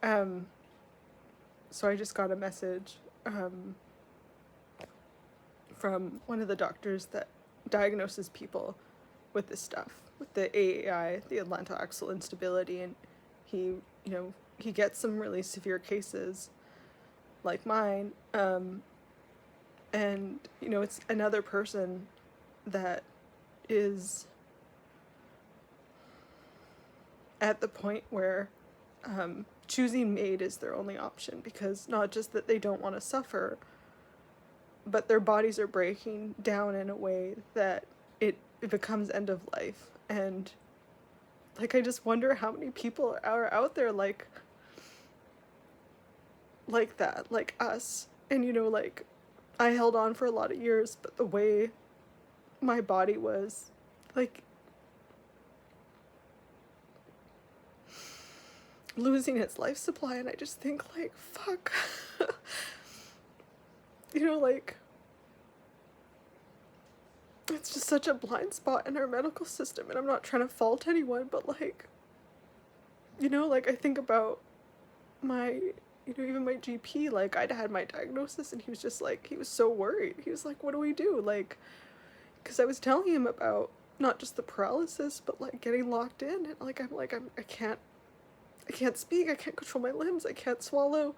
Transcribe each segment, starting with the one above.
So I just got a message from one of the doctors that diagnoses people with this stuff, with the AAI, the Atlantoaxial Instability, and he, he gets some really severe cases like mine, and, it's another person that is at the point where choosing MAID is their only option, because not just that they don't want to suffer, but their bodies are breaking down in a way that it becomes end of life. And like, I just wonder how many people are out there like that, like us. And like, I held on for a lot of years, but the way my body was like losing its life supply, and I just think like, fuck. Like, it's just such a blind spot in our medical system, and I'm not trying to fault anyone, but like, like, I think about my, even my GP, like, I'd had my diagnosis, and he was just like, he was so worried. He was like, what do we do? Like, because I was telling him about not just the paralysis, but like getting locked in, and like, I can't speak, I can't control my limbs, I can't swallow.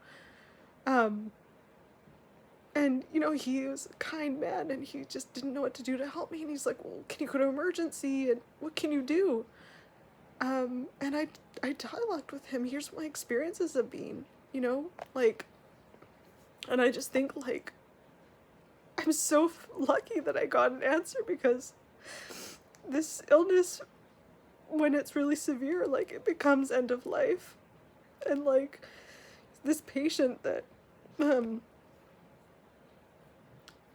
And, he was a kind man, and he just didn't know what to do to help me. And he's like, well, can you go to emergency? And what can you do? And I dialogued with him. Here's what my experiences have been, like, and I just think, like, I'm so lucky that I got an answer, because this illness, when it's really severe, like, it becomes end of life. And, like, this patient that,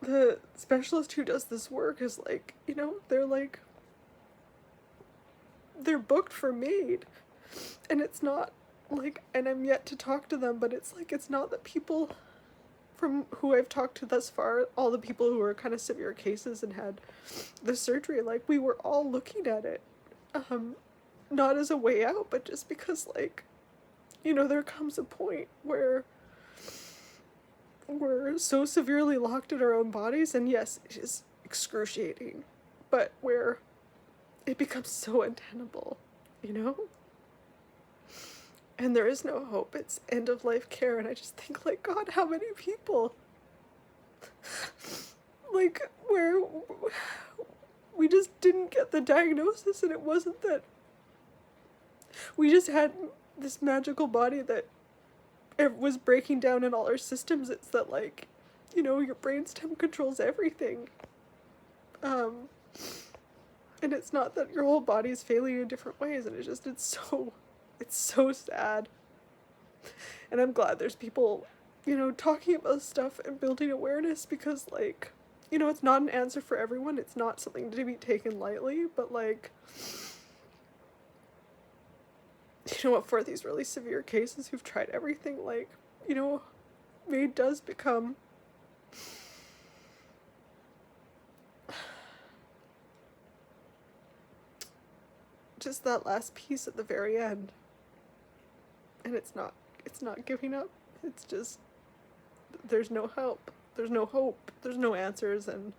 the specialist who does this work is like, they're booked for MAID, and it's not like, and I'm yet to talk to them, but it's like, it's not that people from who I've talked to thus far, all the people who were kind of severe cases and had the surgery, like, we were all looking at it, not as a way out, but just because, like, there comes a point where we're so severely locked in our own bodies, and yes, it is excruciating, but where it becomes so untenable, and there is no hope. It's end of life care, and I just think, like, God, how many people, like, where we just didn't get the diagnosis, and it wasn't that we just had this magical body that it was breaking down in all our systems. It's that, like, your brainstem controls everything. And it's not that your whole body is failing in different ways, and it's so sad. And I'm glad there's people, talking about stuff and building awareness, because, like, it's not an answer for everyone. It's not something to be taken lightly, but, like, for these really severe cases who've tried everything, like, MAID does become just that last piece at the very end. And it's not giving up. It's just, there's no help. There's no hope. There's no answers. And,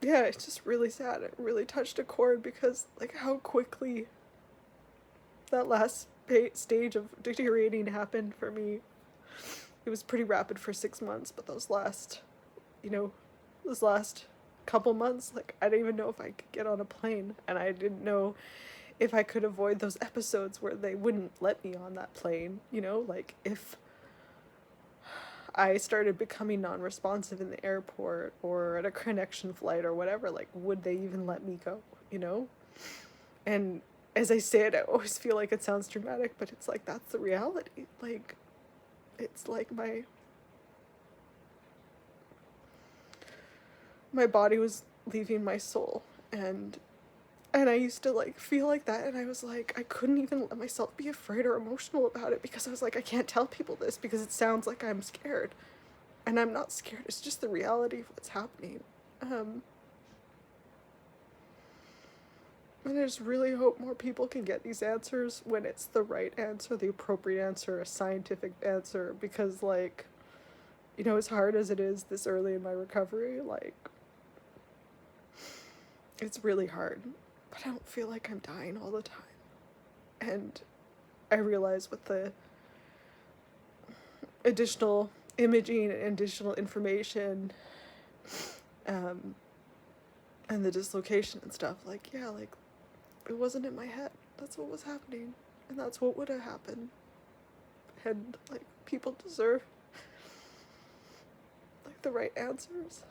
yeah, it's just really sad. It really touched a chord, because, like, how quickly that last stage of deteriorating happened for me. It was pretty rapid for 6 months, but those last couple months, like, I didn't even know if I could get on a plane, and I didn't know if I could avoid those episodes where they wouldn't let me on that plane, like, if I started becoming non-responsive in the airport or at a connection flight or whatever, like, would they even let me go, And as I say it, I always feel like it sounds dramatic, but it's like, that's the reality. Like, it's like my body was leaving my soul, and I used to, like, feel like that, and I was like, I couldn't even let myself be afraid or emotional about it, because I was like, I can't tell people this because it sounds like I'm scared, and I'm not scared. It's just the reality of what's happening. And I just really hope more people can get these answers when it's the right answer, the appropriate answer, a scientific answer, because, like, you know, as hard as it is this early in my recovery, like, it's really hard, but I don't feel like I'm dying all the time. And I realize with the additional imaging and additional information, and the dislocation and stuff, like, yeah, like, it wasn't in my head. That's what was happening, and that's what would have happened. And, like, people deserve, like, the right answers.